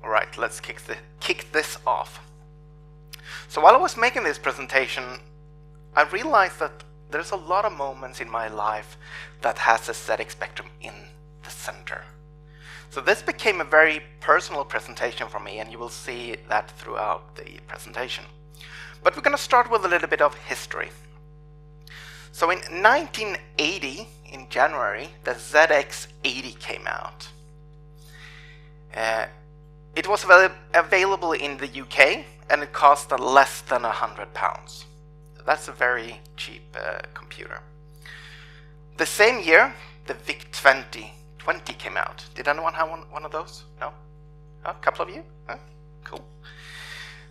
Alright, let's kick this off. So while I was making this presentation, I realized that there's a lot of moments in my life that has a ZX Spectrum in the center. So this became a very personal presentation for me, and you will see that throughout the presentation. But we're going to start with a little bit of history. So in 1980, in January, the ZX 80 came out. It was available in the UK, and it cost less than £100. That's a very cheap computer. The same year, the VIC 2020 came out. Did anyone have one of those? No? A couple of you? Cool.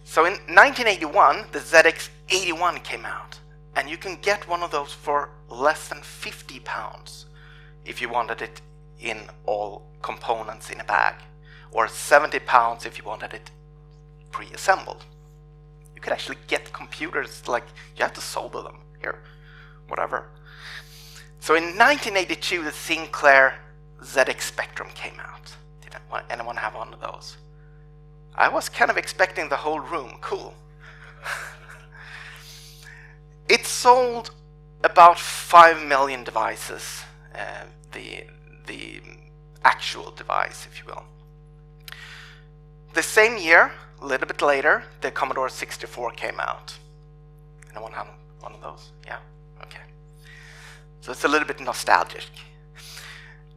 So in 1981, the ZX 81 came out, and you can get one of those for less than £50 if you wanted it in all components in a bag, or £70 if you wanted it pre-assembled. You could actually get computers, like, you have to solder them here, whatever. So in 1982, the Sinclair ZX Spectrum came out. Did anyone have one of those? I was kind of expecting the whole room. Cool. It sold about 5 million devices, the actual device, if you will. The same year, a little bit later, the Commodore 64 came out. Anyone have one of those? Yeah? Okay. So it's a little bit nostalgic.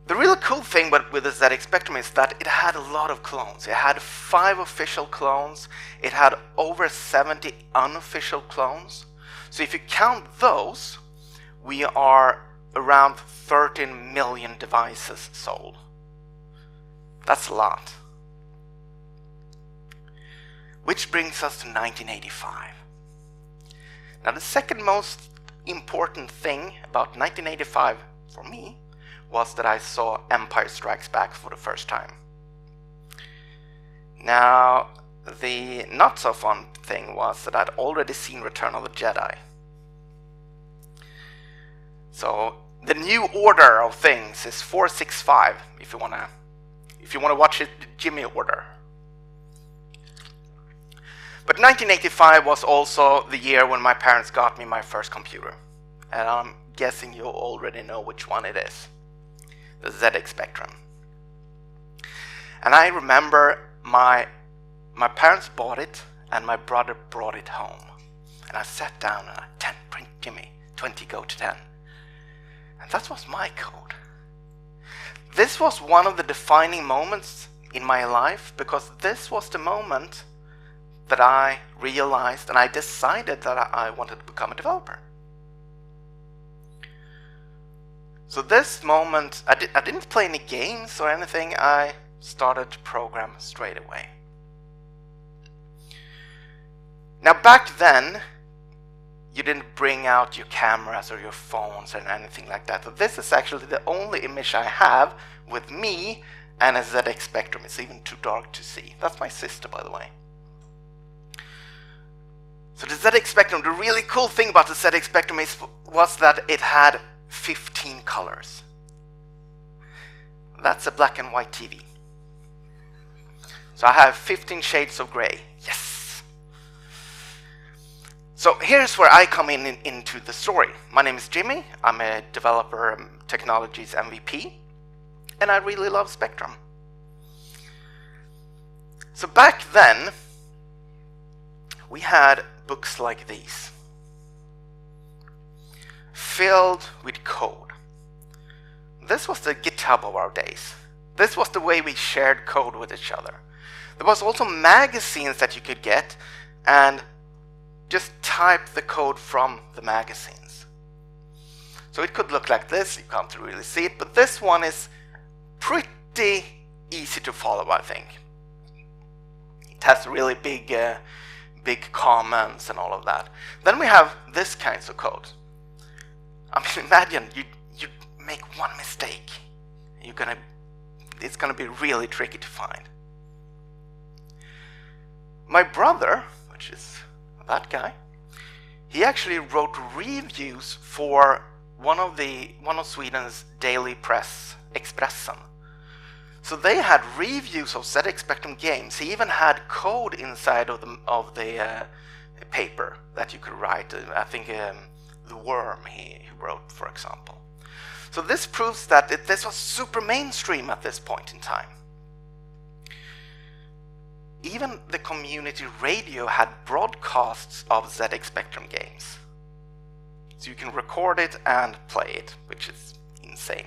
The really cool thing with the ZX Spectrum is that it had a lot of clones. It had 5 official clones. It had over 70 unofficial clones. So if you count those, we are around 13 million devices sold. That's a lot. Which brings us to 1985. Now, the second most important thing about 1985 for me was that I saw Empire Strikes Back for the first time. Now, the not so fun thing was that I'd already seen Return of the Jedi. So the new order of things is 465 if you wanna watch it the Jimmy order. But 1985 was also the year when my parents got me my first computer. And I'm guessing you already know which one it is. The ZX Spectrum. And I remember my parents bought it and my brother brought it home. And I sat down and I 10 print Jimmy, 20 go to 10. And that was my code. This was one of the defining moments in my life, because this was the moment that I realized and I decided that I wanted to become a developer. So this moment, I didn't play any games or anything, I started to program straight away. Now back then, you didn't bring out your cameras or your phones or anything like that. So this is actually the only image I have with me and a ZX Spectrum. It's even too dark to see. That's my sister, by the way. So the ZX Spectrum, the really cool thing about the ZX Spectrum was that it had 15 colors. That's a black and white TV. So I have 15 shades of gray. Yes! So here's where I come into the story. My name is Jimmy. I'm a developer technologies MVP. And I really love Spectrum. So back then, we had books like these, filled with code. This was the GitHub of our days. This was the way we shared code with each other. There was also magazines that you could get and just type the code from the magazines. So it could look like this. You can't really see it, but this one is pretty easy to follow, I think. It has really big comments and all of that. Then we have this kinds of code. I mean, imagine you make one mistake. It's gonna be really tricky to find. My brother, which is that guy, he actually wrote reviews for one of Sweden's daily press, Expressen. So they had reviews of ZX Spectrum games. He even had code inside of the paper that you could write. I think the worm he wrote, for example. So this proves that this was super mainstream at this point in time. Even the community radio had broadcasts of ZX Spectrum games. So you can record it and play it, which is insane.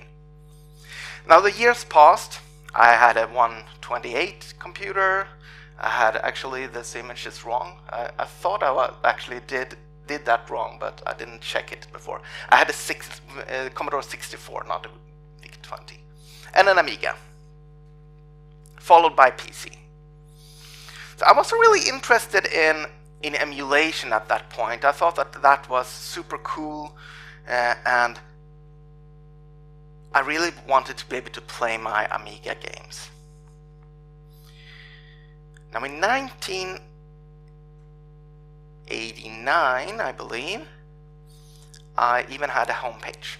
Now the years passed. I had a 128 computer. I had, actually this image is wrong. I thought I actually did that wrong, but I didn't check it before. I had a Commodore 64, not a VIC-20, and an Amiga, followed by PC. So I was really interested in emulation at that point. I thought that was super cool, and I really wanted to be able to play my Amiga games. Now in 1989, I believe, I even had a homepage.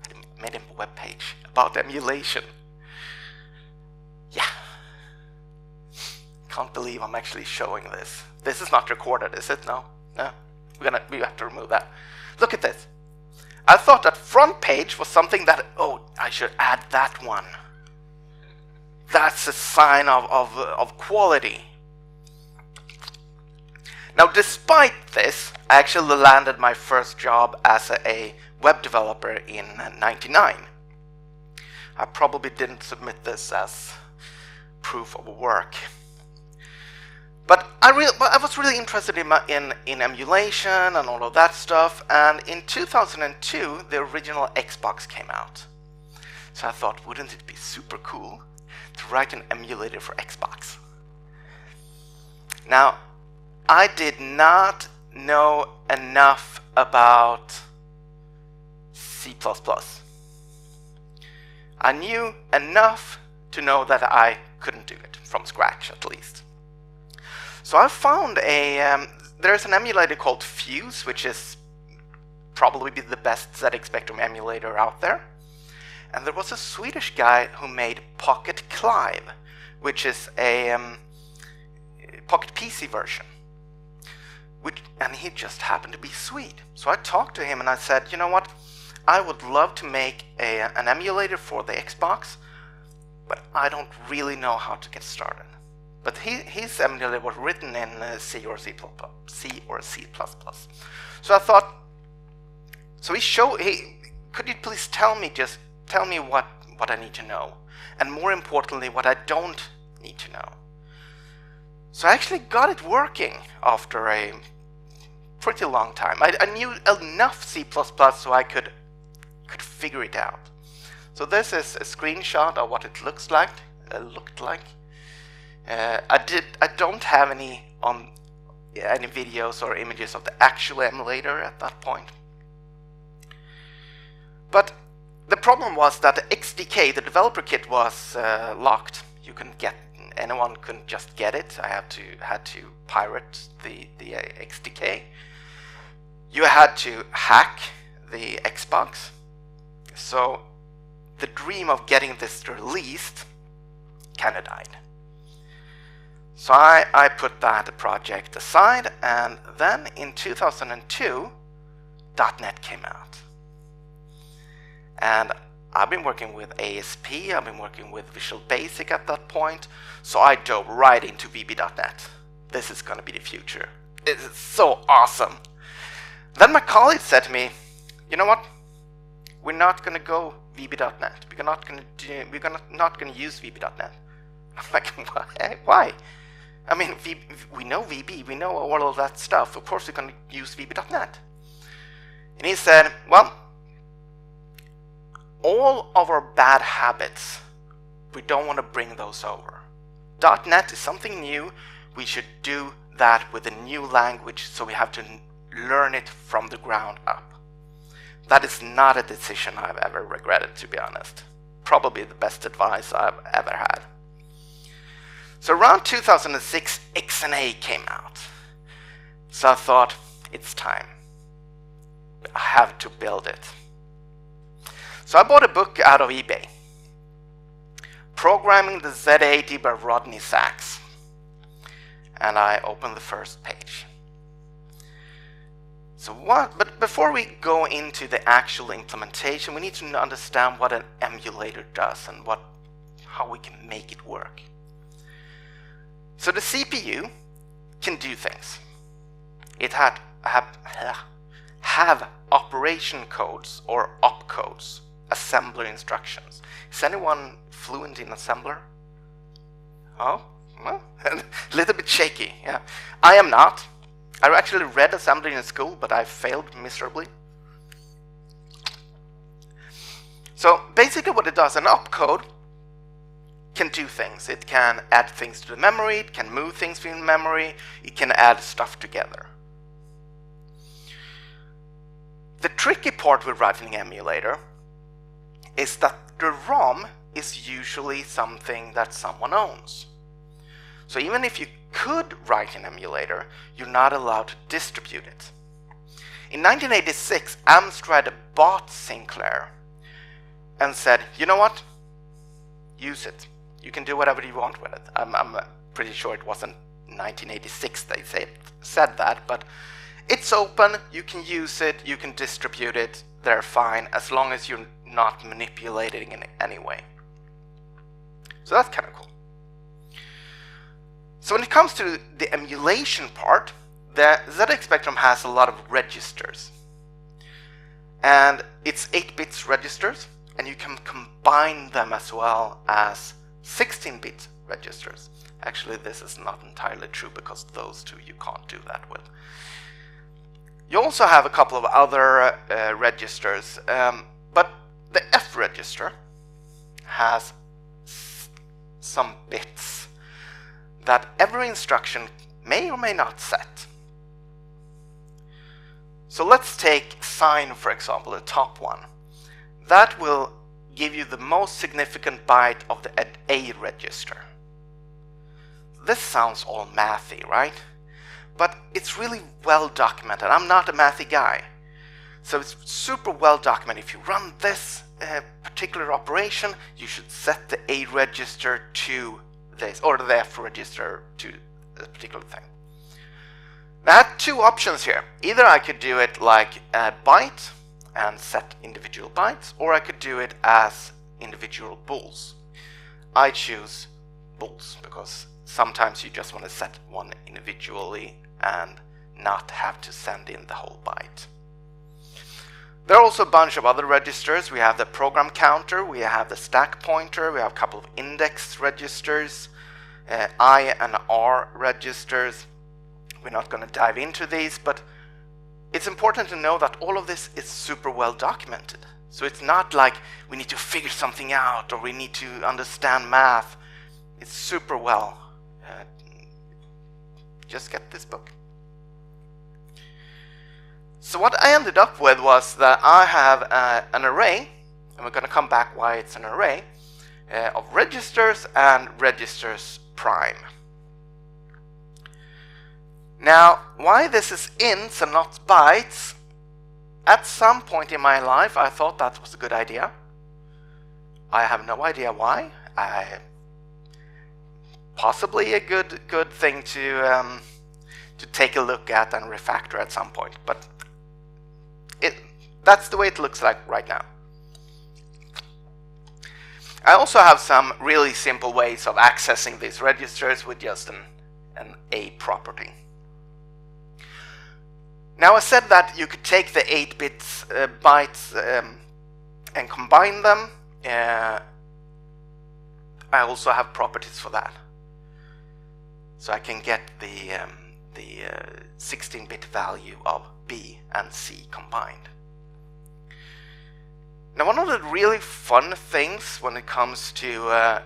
I made a web page about emulation. Yeah. Can't believe I'm actually showing this. This is not recorded, is it? No? No? We have to remove that. Look at this. I thought that front page was something that, oh, I should add that one. That's a sign of quality. Now, despite this, I actually landed my first job as a web developer in '99. I probably didn't submit this as proof of work. But I was really interested in emulation and all of that stuff, and in 2002 the original Xbox came out. So I thought, wouldn't it be super cool to write an emulator for Xbox? Now, I did not know enough about C++. I knew enough to know that I couldn't do it, from scratch at least. So I found there's an emulator called Fuse, which is probably the best ZX Spectrum emulator out there. And there was a Swedish guy who made Pocket Clive, which is a Pocket PC version. And he just happened to be Swede. So I talked to him and I said, you know what, I would love to make an emulator for the Xbox, but I don't really know how to get started. But his emulator was written in C or C++. So I thought, so could you please tell me what I need to know, and more importantly, what I don't need to know. So I actually got it working after a pretty long time. I knew enough C++ so I could figure it out. So this is a screenshot of what it looked like. I don't have any videos or images of the actual emulator at that point. But the problem was that the XDK, the developer kit, was locked. Anyone couldn't just get it. I had to pirate the XDK. You had to hack the Xbox. So the dream of getting this released kind of died. So I put that project aside, and then in 2002, .NET came out. And I've been working with ASP, I've been working with Visual Basic at that point, so I dove right into VB.NET. This is going to be the future. It is so awesome. Then my colleague said to me, you know what? We're not going to go VB.NET. We're not going to use VB.NET. I'm like, why? I mean, we know VB, we know all of that stuff. Of course we're going to use VB.NET. And he said, well, all of our bad habits, we don't want to bring those over. .NET is something new. We should do that with a new language, so we have to learn it from the ground up. That is not a decision I've ever regretted, to be honest. Probably the best advice I've ever had. So around 2006, XNA came out. So I thought, it's time. I have to build it. So I bought a book out of eBay. Programming the Z80 by Rodney Sachs. And I open the first page. But before we go into the actual implementation, we need to understand what an emulator does and how we can make it work. So the CPU can do things. It have operation codes or opcodes, assembler instructions. Is anyone fluent in assembler? Oh, well, a little bit shaky, yeah. I am not. I actually read assembly in school, but I failed miserably. So basically what it does, an opcode can do things. It can add things to the memory, it can move things from memory, it can add stuff together. The tricky part with writing an emulator is that the ROM is usually something that someone owns. So even if you could write an emulator, you're not allowed to distribute it. In 1986, Amstrad bought Sinclair and said, you know what? Use it. You can do whatever you want with it. I'm pretty sure it wasn't 1986 they said that, but it's open, you can use it, you can distribute it, they're fine, as long as you're not manipulating in any way. So that's kind of cool. So when it comes to the emulation part, the ZX Spectrum has a lot of registers. And it's 8-bit registers, and you can combine them as well as 16-bit registers. Actually, this is not entirely true, because those two you can't do that with. You also have a couple of other registers, but the F register has some bits that every instruction may or may not set. So let's take sign, for example, the top one. That will give you the most significant byte of the A register. This sounds all mathy, right? But it's really well documented. I'm not a mathy guy. So it's super well documented. If you run this particular operation, you should set the A register to this, or the F register to a particular thing. Now I had two options here. Either I could do it like a byte and set individual bytes, or I could do it as individual bools. I choose bools because sometimes you just want to set one individually and not have to send in the whole byte. There are also a bunch of other registers. We have the program counter, we have the stack pointer, we have a couple of index registers, I and R registers. We're not going to dive into these, but it's important to know that all of this is super well documented. So it's not like we need to figure something out or we need to understand math. It's super well. Just get this book. So what I ended up with was that I have an array, and we're going to come back why it's an array, of registers and registers prime. Now, why this is ints and not bytes, at some point in my life I thought that was a good idea. I have no idea why. Possibly a good thing to take a look at and refactor at some point, but that's the way it looks like right now. I also have some really simple ways of accessing these registers with just an A property. Now I said that you could take the 8-bit bytes and combine them. I also have properties for that. So I can get the 16-bit value of B and C combined. Now one of the really fun things when it comes to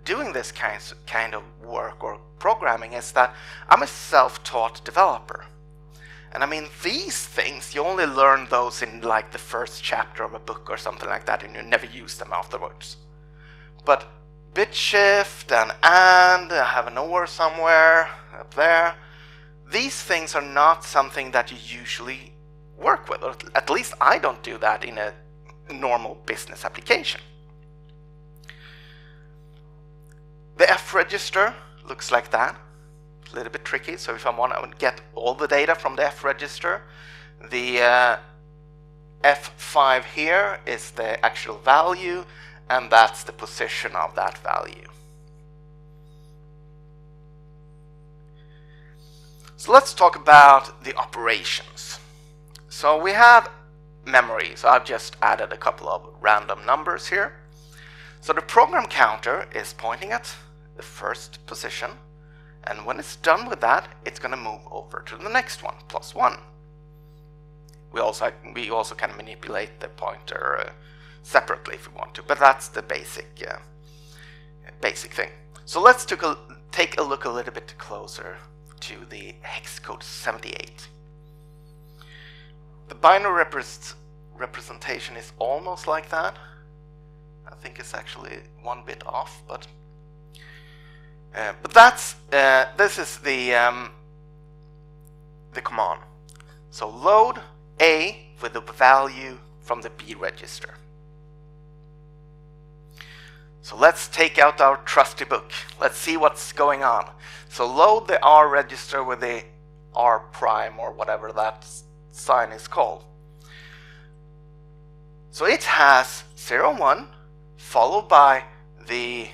doing this kind of work or programming is that I'm a self-taught developer. And I mean, these things, you only learn those in like the first chapter of a book or something like that, and you never use them afterwards. But bit shift and I have an OR somewhere up there. These things are not something that you usually work with, or at least I don't do that in a normal business application. The F register looks like that. A little bit tricky, so if I want to get all the data from the F register, the F5 here is the actual value, and that's the position of that value. So let's talk about the operations. So we have memory, so I've just added a couple of random numbers here. So the program counter is pointing at the first position, and when it's done with that, it's going to move over to the next one, +1. We also can manipulate the pointer separately if we want to, but that's the basic thing. So let's take a look a little bit closer to the hex code 78. The binary representation is almost like that. I think it's actually one bit off, but that's this is the command. So load A with the value from the B register. So let's take out our trusty book. Let's see what's going on. So load the R register with the R prime or whatever that sign is called. So it has 0, 1 followed by the,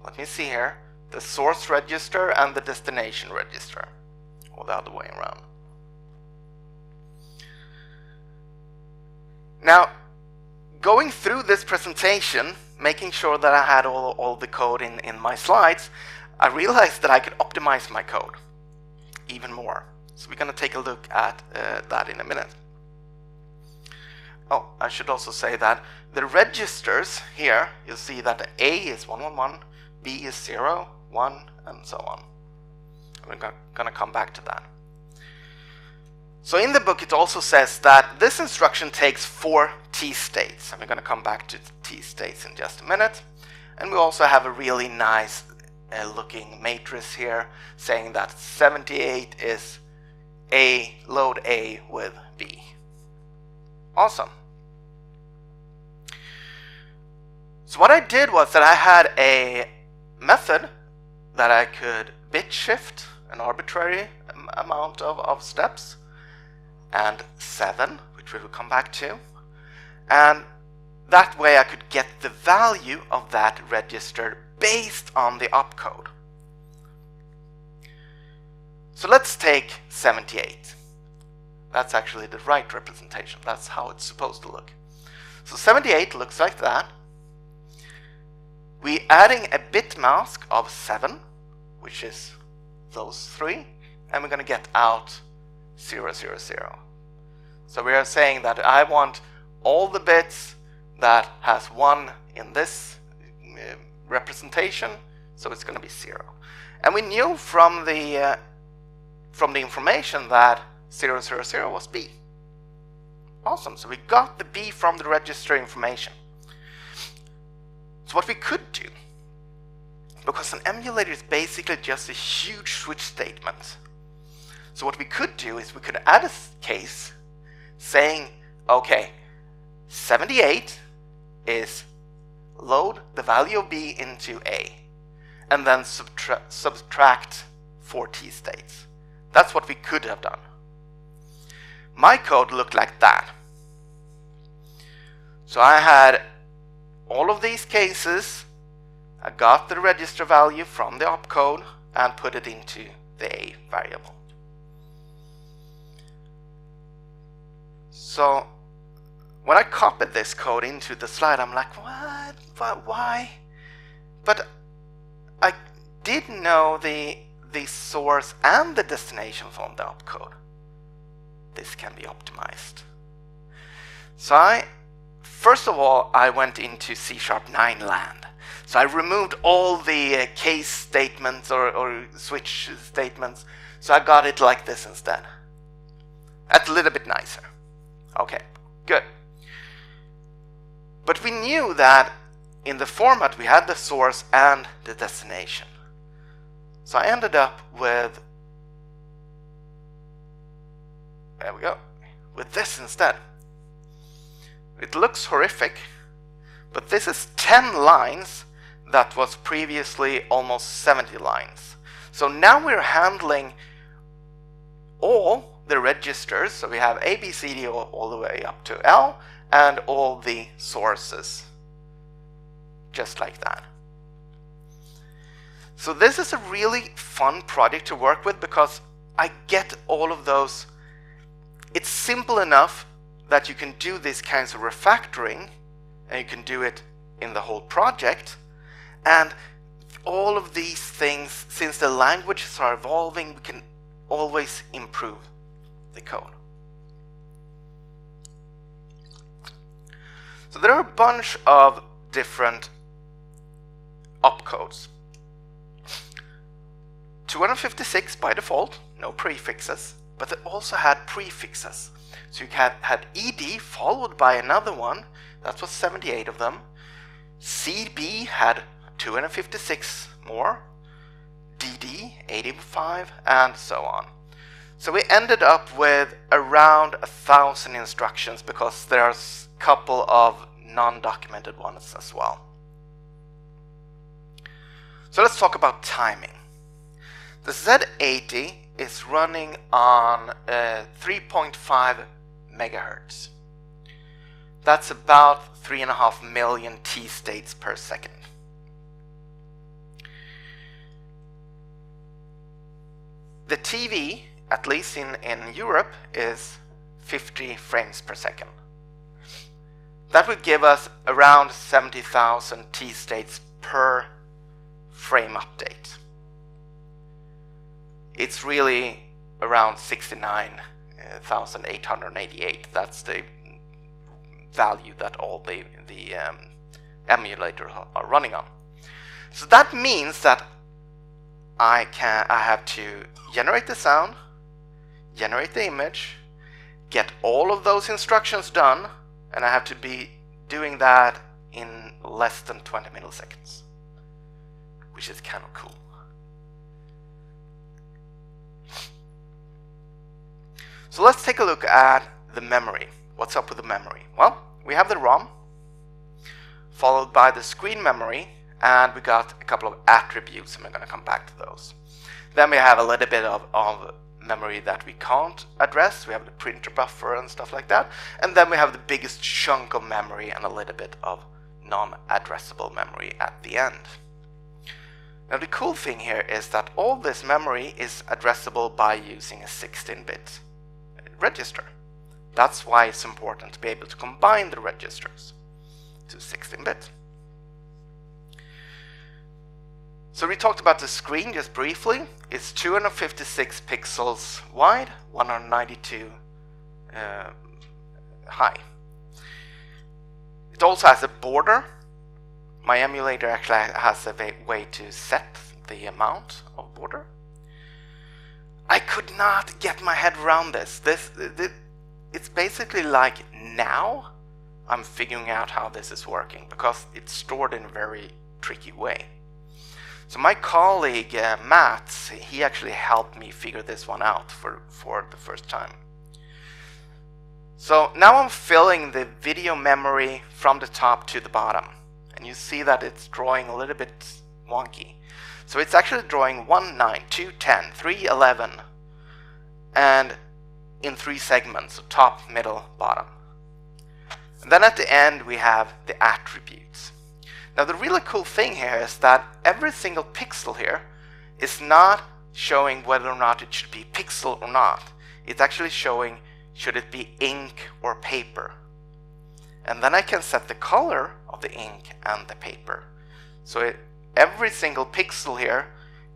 let me see here, the source register and the destination register, or the other way around. Now, going through this presentation, making sure that I had all the code in my slides, I realized that I could optimize my code even more. So we're going to take a look at that in a minute. Oh, I should also say that the registers here, you'll see that the A is 111, B is 0, 1, and so on. We're going to come back to that. So in the book it also says that this instruction takes 4 T states, and we're going to come back to T states in just a minute. And we also have a really nice looking matrix here saying that 78 is A, load A with B. Awesome. So what I did was that I had a method that I could bit shift an arbitrary amount of steps, and 7, which we will come back to, and that way I could get the value of that register based on the opcode. So let's take 78. That's actually the right representation. That's how it's supposed to look. So 78 looks like that. We're adding a bit mask of 7, which is those 3, and we're going to get out 0, 0, 0. So we are saying that I want all the bits that has 1 in this representation, so it's going to be 0. And we knew from the information that 0, 0, 0 was B. Awesome, so we got the B from the register information. So what we could do, because an emulator is basically just a huge switch statement, so what we could do is we could add a case saying, okay, 78 is load the value of B into A, and then subtract 4 T states. That's what we could have done. My code looked like that. So I had all of these cases, I got the register value from the opcode and put it into the A variable. So when I copied this code into the slide, I'm like, what? Why? But I did know the source and the destination from the opcode. This can be optimized. So first of all, I went into C#9 land. So I removed all the case statements or switch statements. So I got it like this instead. That's a little bit nicer. Okay, good. But we knew that in the format we had the source and the destination. So I ended up with, there we go, with this instead. It looks horrific, but this is 10 lines that was previously almost 70 lines. So now we're handling all the registers, so we have A, B, C, D all the way up to L, and all the sources, just like that. So this is a really fun project to work with because I get all of those. It's simple enough that you can do these kinds of refactoring, and you can do it in the whole project. And all of these things, since the languages are evolving, we can always improve the code. So there are a bunch of different opcodes. 256 by default, no prefixes, but it also had prefixes. So you had ED followed by another one, that was 78 of them. CB had 256 more, DD 85, and so on. So we ended up with around 1,000 instructions because there's a couple of non-documented ones as well. So let's talk about timing. The Z80 is running on 3.5 megahertz. That's about 3.5 million T-states per second. The TV, at least in Europe, is 50 frames per second. That would give us around 70,000 T-states per frame update. It's really around 69,888. That's the value that all the emulators are running on. So that means that I have to generate the sound, generate the image, get all of those instructions done, and I have to be doing that in less than 20 milliseconds, which is kind of cool. So let's take a look at the memory. What's up with the memory? Well, we have the ROM, followed by the screen memory, and we got a couple of attributes, and we're going to come back to those. Then we have a little bit of memory that we can't address. We have the printer buffer and stuff like that. And then we have the biggest chunk of memory and a little bit of non-addressable memory at the end. Now the cool thing here is that all this memory is addressable by using a 16-bit register. That's why it's important to be able to combine the registers to 16-bit. So we talked about the screen just briefly. It's 256 pixels wide, 192 high. It also has a border. My emulator actually has a way to set the amount of border. I could not get my head around this. It's basically like now I'm figuring out how this is working because it's stored in a very tricky way. So my colleague Matt, he actually helped me figure this one out for the first time. So now I'm filling the video memory from the top to the bottom, and you see that it's drawing a little bit wonky. So it's actually drawing 1, 9, 2, 10, 3, 11, and in 3 segments, so top, middle, bottom. And then at the end we have the attributes. Now the really cool thing here is that every single pixel here is not showing whether or not it should be pixel or not. It's actually showing should it be ink or paper. And then I can set the color of the ink and the paper. So every single pixel here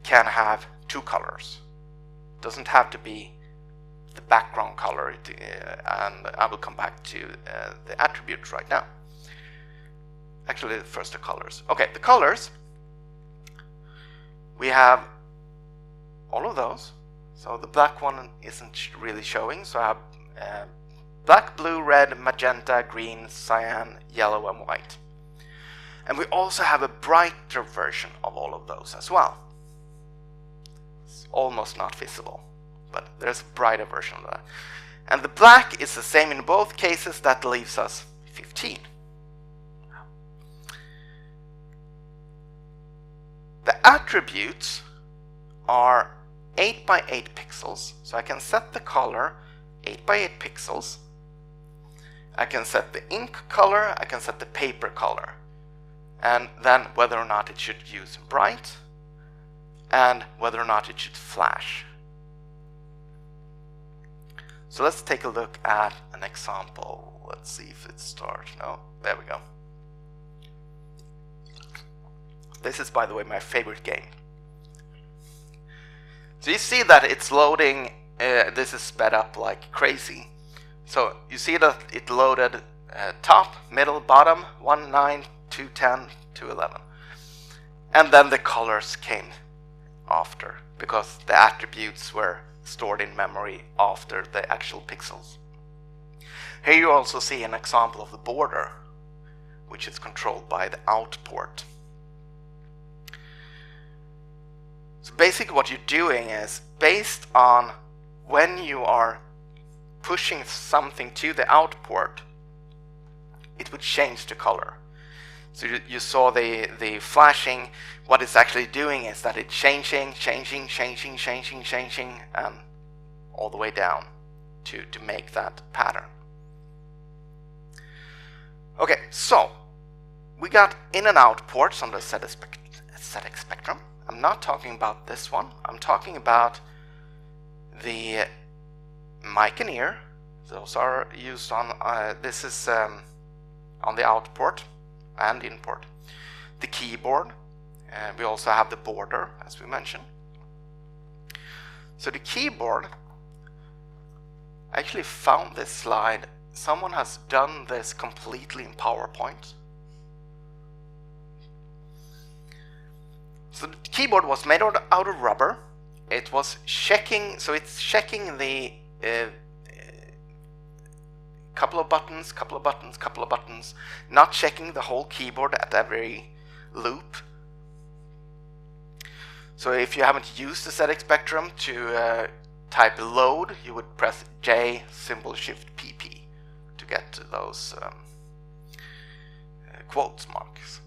can have 2 colors. It doesn't have to be the background color, and I will come back to the attributes right now. Actually, first the colors. Okay, the colors. We have all of those. So the black one isn't really showing. So I have black, blue, red, magenta, green, cyan, yellow, and white. And we also have a brighter version of all of those as well. It's almost not visible, but there's a brighter version of that. And the black is the same in both cases. That leaves us 15. attributes are 8 by 8 pixels, so I can set the color 8 by 8 pixels. I can set the ink color, I can set the paper color, and then whether or not it should use bright and whether or not it should flash. So let's take a look at an example. Let's see if it starts. No, there we go. This is, by the way, my favorite game. So you see that it's loading, this is sped up like crazy. So you see that it loaded top, middle, bottom, 1, 9, 2, 10, 2, 11. And then the colors came after, because the attributes were stored in memory after the actual pixels. Here you also see an example of the border, which is controlled by the out port. So basically what you're doing is, based on when you are pushing something to the out port, it would change the color. So you saw the flashing. What it's actually doing is that it's changing, and all the way down to make that pattern. Okay, so we got in and out ports on the ZX Spectrum. I'm not talking about this one. I'm talking about the mic and ear. Those are used on, this is on the out port and in port. The keyboard. We also have the border, as we mentioned. So the keyboard, I actually found this slide. Someone has done this completely in PowerPoint. So the keyboard was made out of rubber. It was checking, so it's checking the couple of buttons, not checking the whole keyboard at every loop. So if you haven't used the ZX Spectrum to type load, you would press J symbol shift PP to get to those quotes marks.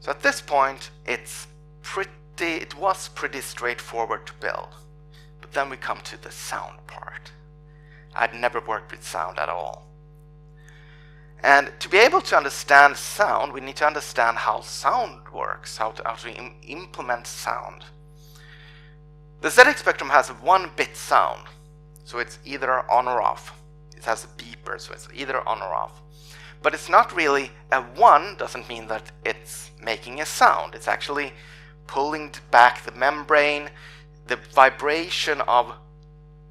So at this point, it was pretty straightforward to build. But then we come to the sound part. I'd never worked with sound at all. And to be able to understand sound, we need to understand how sound works, how to actually implement sound. The ZX Spectrum has a 1-bit sound, so it's either on or off. It has a beeper, so it's either on or off. But it's not really a 1, doesn't mean that it's making a sound. It's actually pulling back the membrane. The vibration of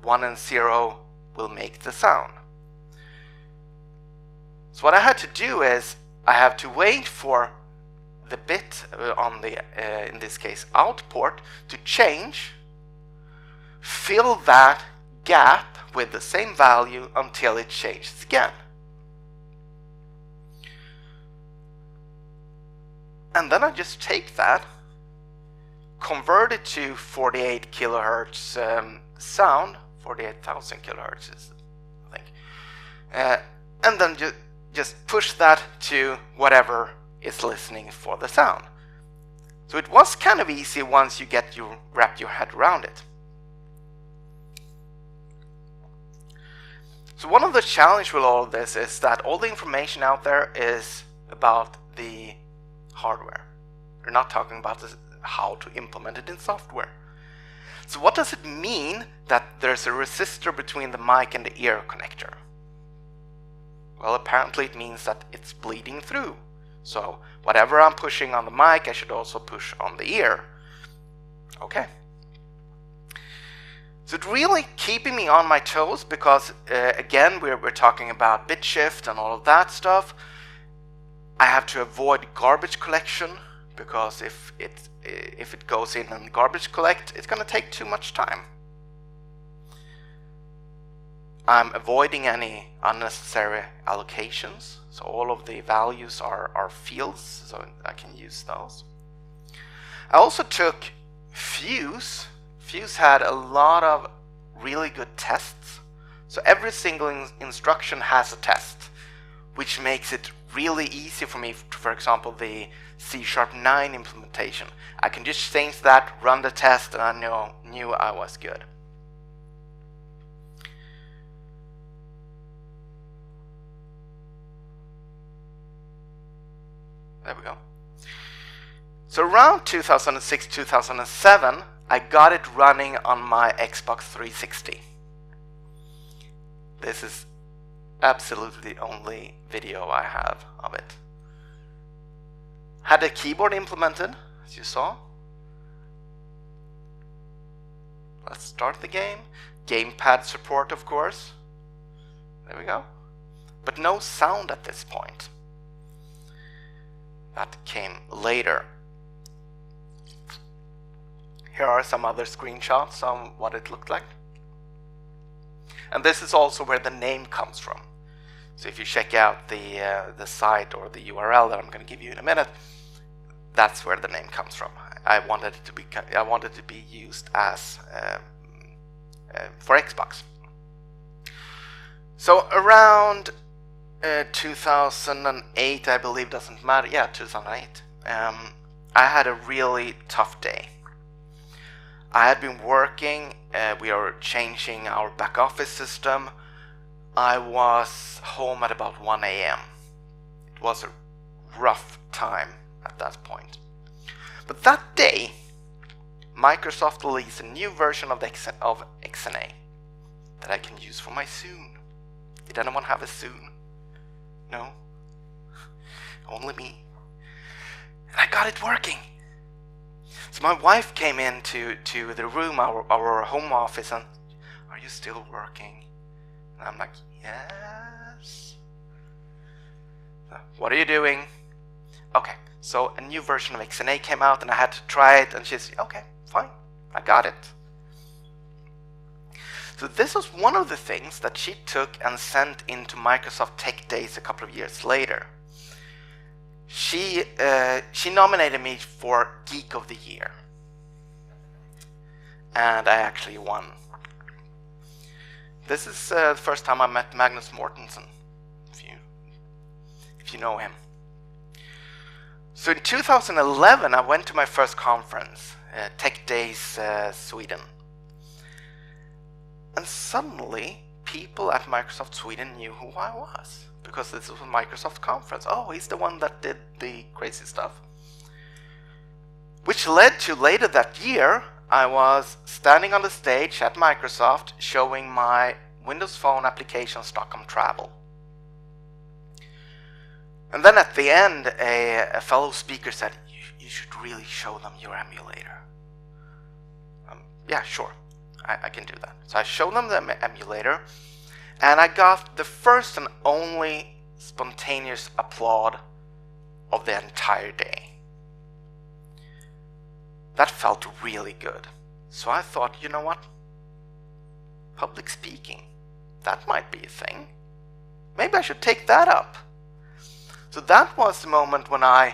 1 and 0 will make the sound. So what I had to do is I have to wait for the bit on the, in this case, out port to change, fill that gap with the same value until it changes again. And then I just take that, convert it to 48 kilohertz sound, 48,000 kilohertz, I think, and then just push that to whatever is listening for the sound. So it was kind of easy once you wrap your head around it. So one of the challenges with all of this is that all the information out there is about the hardware. We're not talking about how to implement it in software. So what does it mean that there's a resistor between the mic and the ear connector? Well, apparently it means that it's bleeding through. So whatever I'm pushing on the mic, I should also push on the ear. Okay. So it's really keeping me on my toes because, again, we're talking about bit shift and all of that stuff. I have to avoid garbage collection because if it goes in and garbage collect, it's going to take too much time. I'm avoiding any unnecessary allocations, so all of the values are fields, so I can use those. I also took Fuse. Fuse had a lot of really good tests, so every single instruction has a test, which makes it really easy for me, for example, the C#9 implementation. I can just change that, run the test, and I knew I was good. There we go. So around 2006, 2007, I got it running on my Xbox 360. This is absolutely the only video I have of it. Had a keyboard implemented, as you saw. Let's start the game. Gamepad support, of course. There we go. But no sound at this point. That came later. Here are some other screenshots on what it looked like. And this is also where the name comes from. So if you check out the site or the URL that I'm going to give you in a minute, that's where the name comes from. I wanted it to be used as for Xbox. So around 2008, I believe, doesn't matter. Yeah, 2008. I had a really tough day. I had been working, we are changing our back office system. I was home at about 1 a.m. It was a rough time at that point. But that day, Microsoft released a new version of XNA that I can use for my Zune. Did anyone have a Zune? No? Only me. And I got it working. So my wife came into the room, our home office, and, "Are you still working?" And I'm like, "Yes." "What are you doing?" "Okay, so a new version of XNA came out and I had to try it," and she's, "Okay, fine, I got it." So this was one of the things that she took and sent into Microsoft Tech Days a couple of years later. She nominated me for Geek of the Year, and I actually won. This is the first time I met Magnus Mortensen, if you know him. So in 2011, I went to my first conference, Tech Days Sweden, and suddenly people at Microsoft Sweden knew who I was. Because this was a Microsoft conference. Oh, he's the one that did the crazy stuff. Which led to later that year, I was standing on the stage at Microsoft showing my Windows Phone application Stockholm Travel. And then at the end, a fellow speaker said, you should really show them your emulator. Yeah, sure, I can do that. So I showed them the emulator. And I got the first and only spontaneous applaud of the entire day. That felt really good. So I thought, you know what? Public speaking, that might be a thing. Maybe I should take that up. So that was the moment when I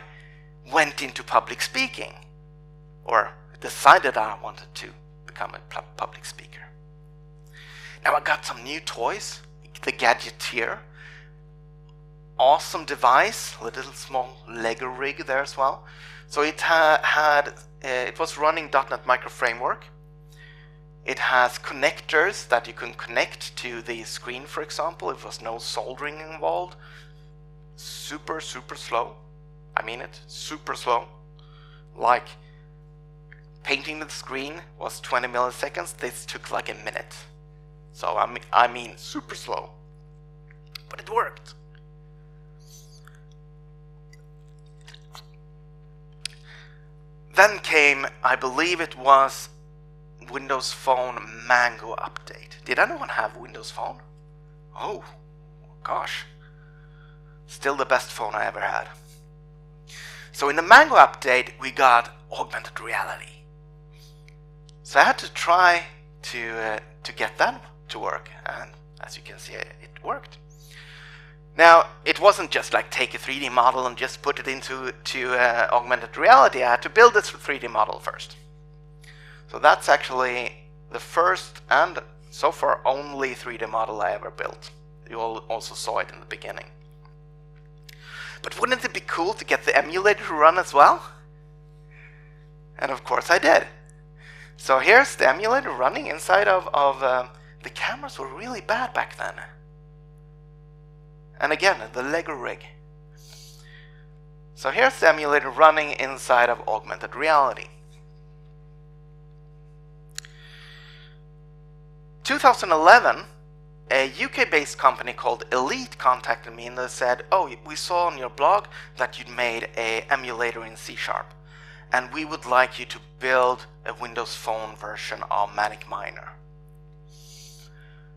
went into public speaking, or decided I wanted to become a public speaker. Now I got some new toys, the Gadgeteer. Awesome device, a little small Lego rig there as well. So it it was running .NET Micro Framework. It has connectors that you can connect to the screen, for example. It was no soldering involved. Super slow. I mean it, super slow. Like painting the screen was 20 milliseconds. This took like a minute. So I mean super slow, but it worked. Then came, I believe it was Windows Phone Mango update. Did anyone have Windows Phone? Oh, gosh. Still the best phone I ever had. So in the Mango update, we got augmented reality. So I had to try to get that to work, and as you can see, it worked. Now, it wasn't just like take a 3D model and just put it into augmented reality. I had to build this 3D model first. So that's actually the first and so far only 3D model I ever built. You all also saw it in the beginning. But wouldn't it be cool to get the emulator to run as well? And of course I did. So here's the emulator running inside of the cameras were really bad back then. And again, the Lego rig. So here's the emulator running inside of augmented reality. 2011, a UK-based company called Elite contacted me and they said, oh, we saw on your blog that you'd made an emulator in C#, and we would like you to build a Windows Phone version of Manic Miner.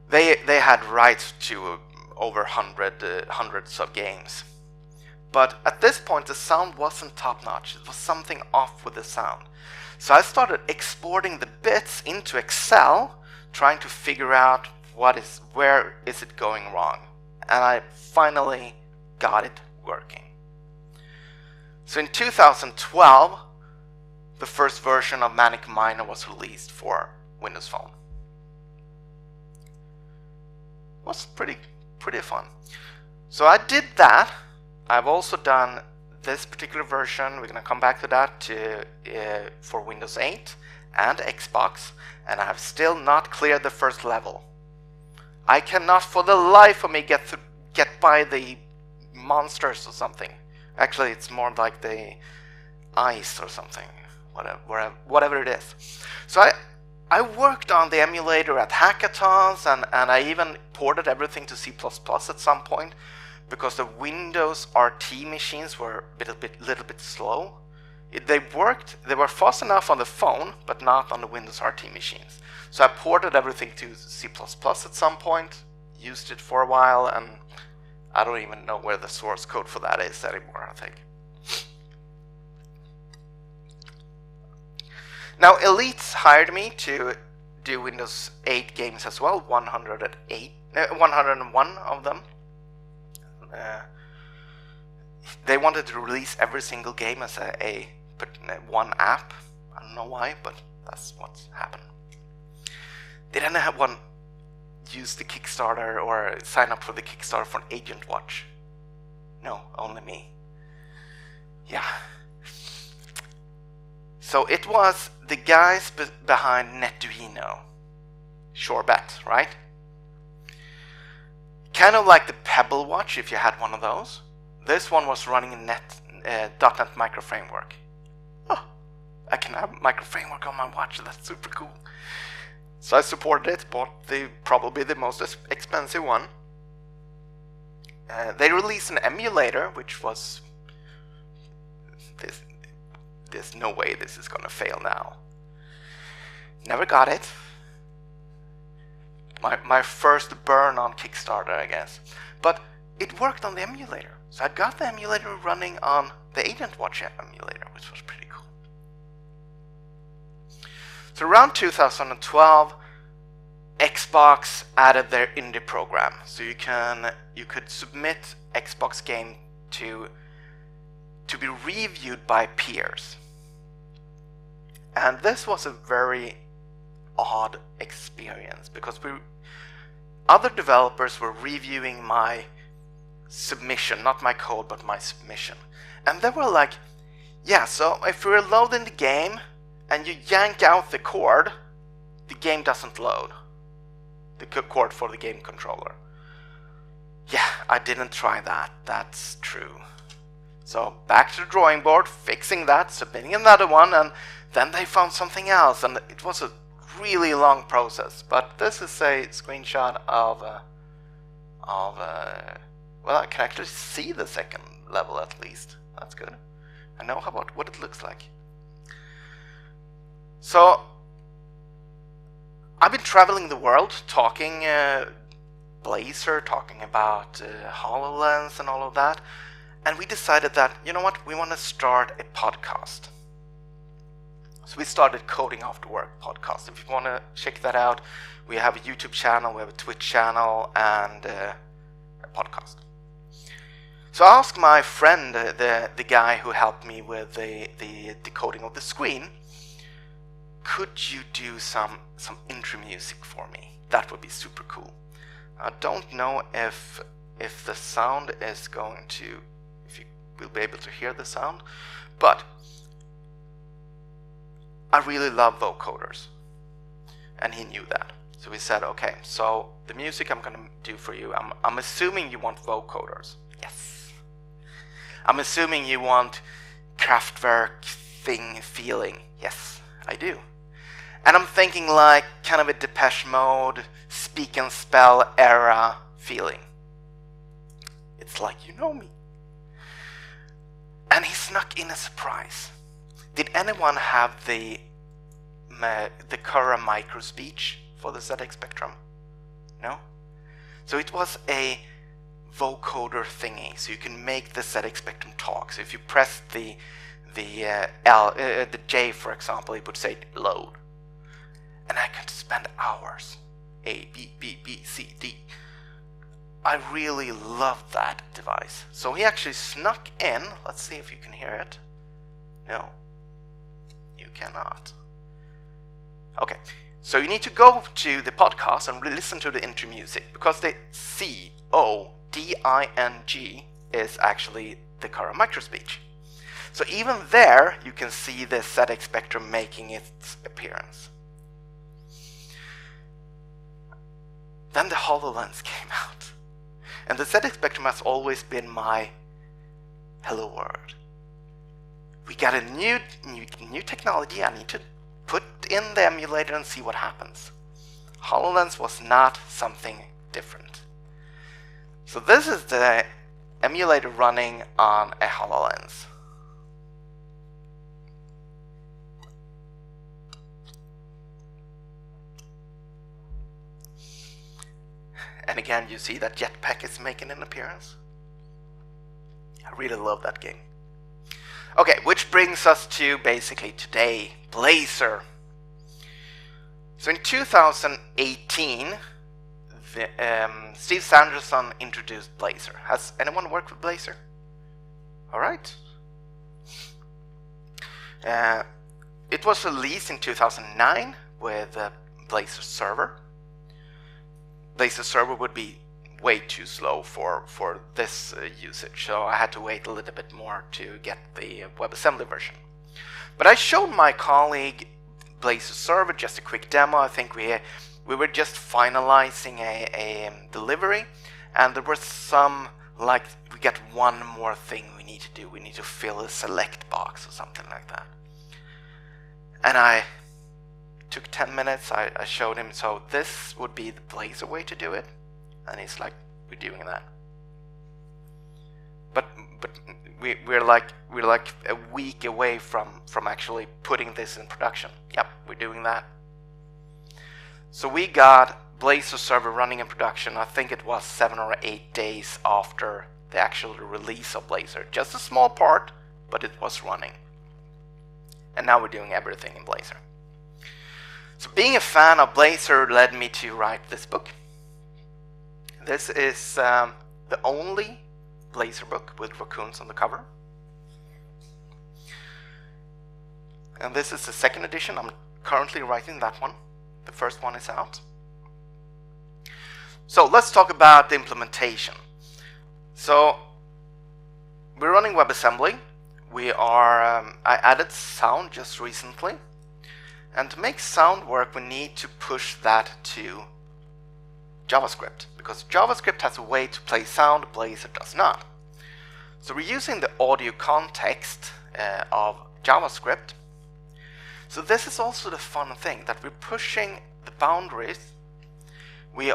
They had rights to over hundreds of games. But at this point the sound wasn't top-notch. It was something off with the sound. So I started exporting the bits into Excel, trying to figure out where is it going wrong. And I finally got it working. So in 2012, the first version of Manic Miner was released for Windows Phone. It was pretty fun. So I did that. I've also done this particular version. We're going to come back to that for Windows 8 and Xbox, and I have still not cleared the first level. I cannot for the life of me get by the monsters or something. Actually, it's more like the ice or something, whatever it is. So I worked on the emulator at hackathons, and I even ported everything to C++ at some point, because the Windows RT machines were a little bit slow. They were fast enough on the phone, but not on the Windows RT machines. So I ported everything to C++ at some point, used it for a while, and I don't even know where the source code for that is anymore, I think. Now Elite hired me to do Windows 8 games as well, 101 of them. They wanted to release every single game as one app. I don't know why, but that's what's happened. Did anyone use the Kickstarter or sign up for the Kickstarter for Agent Watch? No, only me. Yeah. So it was the guys behind Netuino. Sure bet, right? Kind of like the Pebble Watch, if you had one of those. This one was running in .NET Micro Framework. Oh, I can have Micro Framework on my watch. That's super cool. So I supported it, bought probably the most expensive one. They released an emulator, which was there's no way this is gonna fail now. Never got it. My first burn on Kickstarter, I guess. But it worked on the emulator. So I got the emulator running on the Agent Watch emulator, which was pretty cool. So around 2012, Xbox added their indie program. So you could submit Xbox game to be reviewed by peers. And this was a very odd experience, because other developers were reviewing my submission, not my code, but my submission. And they were like, yeah, so if you're loading the game and you yank out the cord, the game doesn't load. The cord for the game controller. Yeah, I didn't try that. That's true. So back to the drawing board, fixing that, submitting another one, and then they found something else, and it was a really long process. But this is a screenshot of well, I can actually see the second level at least. That's good. I know about what it looks like. So I've been traveling the world talking Blazor, talking about HoloLens and all of that, and we decided that, you know what, we want to start a podcast. So we started Coding After Work podcast. If you want to check that out, we have a YouTube channel, we have a Twitch channel, and a podcast. So I asked my friend, the guy who helped me with the decoding of the screen, could you do some intro music for me? That would be super cool. I don't know if the sound is going to, will be able to hear the sound. But I really love vocoders, and he knew that. So he said, okay, so the music I'm going to do for you, I'm assuming you want vocoders. Yes. I'm assuming you want Kraftwerk thing feeling. Yes, I do. And I'm thinking like kind of a Depeche Mode, Speak and Spell era feeling. It's like, you know me. And he snuck in a surprise. Did anyone have the Curra micro speech for the ZX Spectrum? No? So it was a vocoder thingy, so you can make the ZX Spectrum talk. So if you press the J, for example, it would say load. And I could spend hours. A, B, B, B, C, D. I really loved that device. So he actually snuck in. Let's see if you can hear it. No, you cannot. Okay, so you need to go to the podcast and listen to the intro music, because the CODING is actually the Curra microspeech. So even there, you can see the ZX Spectrum making its appearance. Then the HoloLens came out. And the ZX Spectrum has always been my hello world. We got a new technology. I need to put in the emulator and see what happens. HoloLens was not something different. So this is the emulator running on a HoloLens. And again, you see that Jetpack is making an appearance. I really love that game. Okay, which brings us to basically today, Blazor. So in 2018, Steve Sanderson introduced Blazor. Has anyone worked with Blazor? All right. It was released in 2009 with Blazor Server. Blazor Server would be way too slow for this usage, so I had to wait a little bit more to get the WebAssembly version. But I showed my colleague Blazor Server, just a quick demo. I think we were just finalizing a delivery, and there was some, like, we got one more thing we need to do. We need to fill a select box or something like that. And I took 10 minutes, I showed him, so this would be the Blazor way to do it. And he's like, we're doing that. But we're like a week away from actually putting this in production. Yep, we're doing that. So we got Blazor Server running in production, I think it was 7 or 8 days after the actual release of Blazor. Just a small part, but it was running. And now we're doing everything in Blazor. So being a fan of Blazor led me to write this book. This is the only Blazor book with raccoons on the cover. And this is the second edition. I'm currently writing that one. The first one is out. So let's talk about the implementation. So we're running WebAssembly. We are, I added sound just recently. And to make sound work, we need to push that to JavaScript, because JavaScript has a way to play sound, Blazor does not. So we're using the audio context of JavaScript. So this is also the fun thing, that we're pushing the boundaries. We're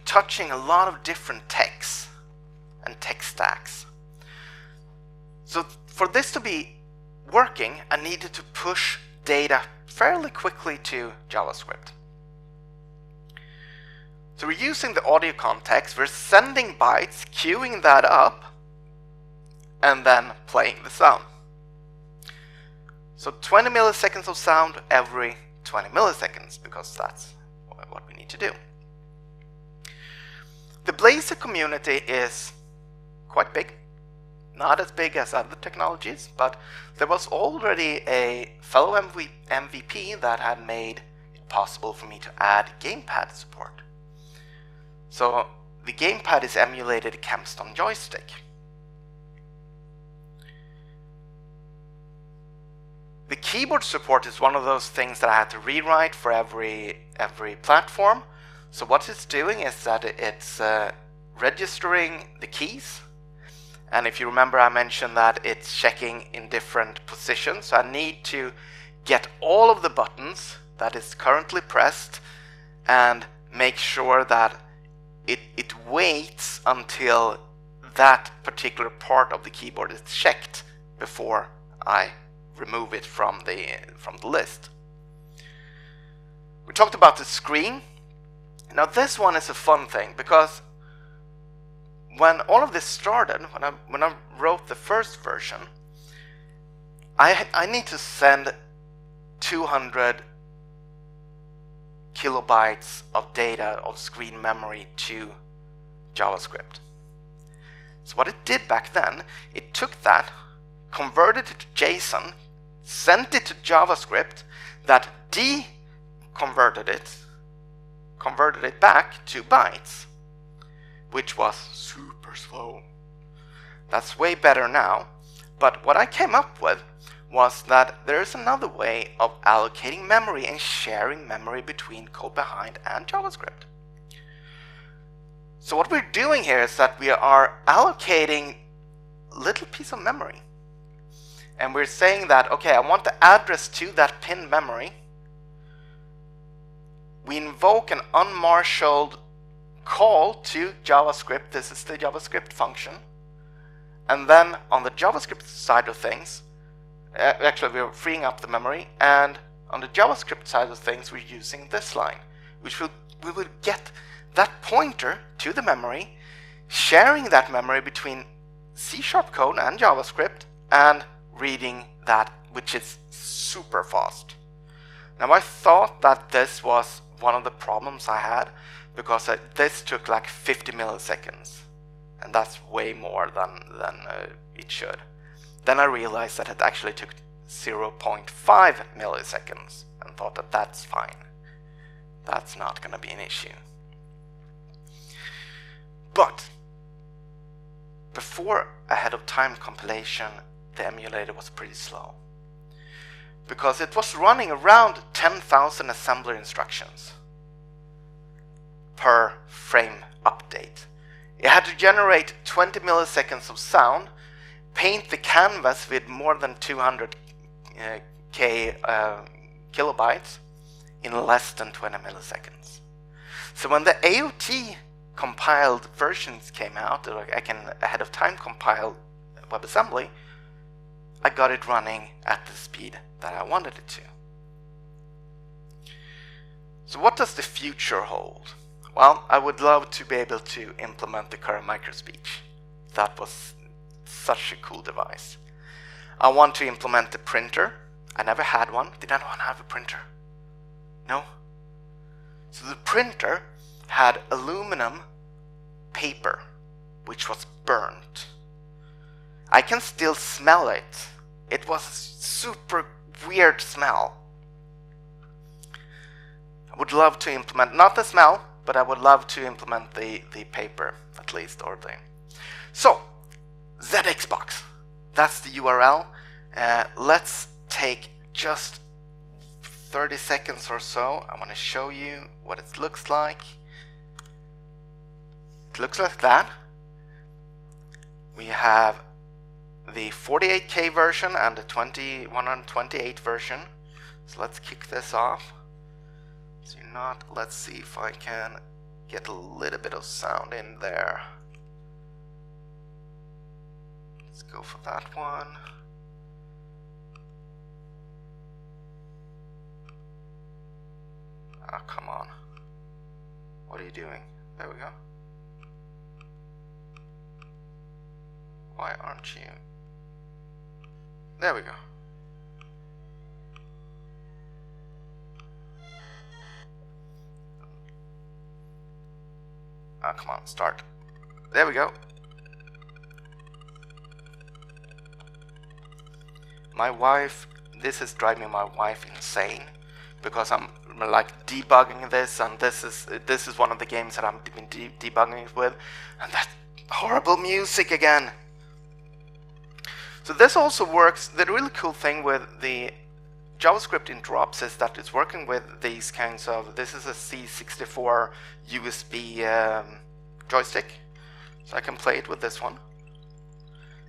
touching a lot of different texts and tech stacks. So for this to be working, I needed to push data fairly quickly to JavaScript. So we're using the audio context, we're sending bytes, queuing that up, and then playing the sound. So 20 milliseconds of sound every 20 milliseconds, because that's what we need to do. The Blazor community is quite big. Not as big as other technologies, but there was already a fellow MVP that had made it possible for me to add gamepad support. So the gamepad is emulated Capstone joystick. The keyboard support is one of those things that I had to rewrite for every platform. So what it's doing is that it's registering the keys. And if you remember, I mentioned that it's checking in different positions. So I need to get all of the buttons that is currently pressed and make sure that it waits until that particular part of the keyboard is checked before I remove it from the list. We talked about the screen. Now this one is a fun thing, because when all of this started, when I wrote the first version, I need to send 200 kilobytes of data of screen memory to JavaScript. So what it did back then, it took that, converted it to JSON, sent it to JavaScript, that converted it back to bytes, which was super slow. That's way better now. But what I came up with was that there's another way of allocating memory and sharing memory between code behind and JavaScript. So what we're doing here is that we are allocating a little piece of memory. And we're saying that, okay, I want the address to that pinned memory. We invoke an unmarshaled call to JavaScript. This is the JavaScript function. And then on the JavaScript side of things, actually we're freeing up the memory, and on the JavaScript side of things we're using this line, which we will get that pointer to the memory, sharing that memory between C# code and JavaScript, and reading that, which is super fast. Now I thought that this was one of the problems I had, because this took like 50 milliseconds, and that's way more than it should. Then I realized that it actually took 0.5 milliseconds, and thought that that's fine. That's not going to be an issue. But before ahead of time compilation, the emulator was pretty slow, because it was running around 10,000 assembler instructions per frame update. It had to generate 20 milliseconds of sound, paint the canvas with more than 200 kilobytes in less than 20 milliseconds. So when the AOT compiled versions came out, or I can ahead of time compile WebAssembly, I got it running at the speed that I wanted it to. So what does the future hold? Well, I would love to be able to implement the current microspeech. That was such a cool device. I want to implement the printer. I never had one. Did anyone have a printer? No? So the printer had aluminum paper, which was burnt. I can still smell it. It was a super weird smell. I would love to implement, not the smell, but I would love to implement the paper, at least, or the... So, ZX box. That's the URL. Let's take just 30 seconds or so. I want to show you what it looks like. It looks like that. We have the 48K version and the 128 version. So let's kick this off. So let's see if I can get a little bit of sound in there. Let's go for that one. Ah, come on. What are you doing? There we go. Why aren't you? There we go. Ah, come on, start. There we go. My wife, this is driving my wife insane, because I'm like debugging this, and this is one of the games that I've been debugging it with, and that horrible music again. So this also works. The really cool thing with the JavaScript interrupts is that it's working with these kinds of, this is a C64 USB joystick, so I can play it with this one.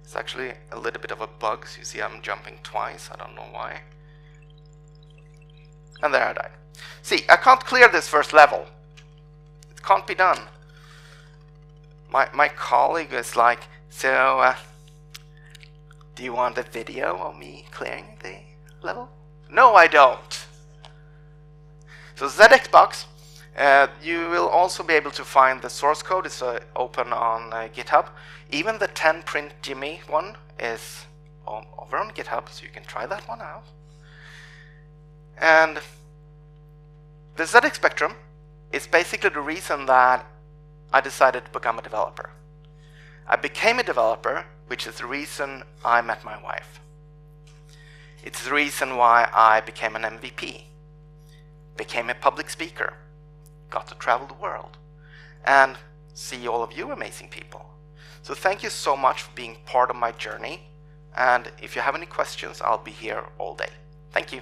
It's actually a little bit of a bug, so you see I'm jumping twice, I don't know why. And there I died. See, I can't clear this first level. It can't be done. My colleague is like, so do you want a video of me clearing the level? No, I don't. So ZX box, you will also be able to find the source code. It's open on GitHub. Even the 10 print Jimmy one is over on GitHub, so you can try that one out. And the ZX Spectrum is basically the reason that I decided to become a developer. I became a developer, which is the reason I met my wife. It's the reason why I became an MVP, became a public speaker, got to travel the world, and see all of you amazing people. So thank you so much for being part of my journey, and if you have any questions, I'll be here all day. Thank you.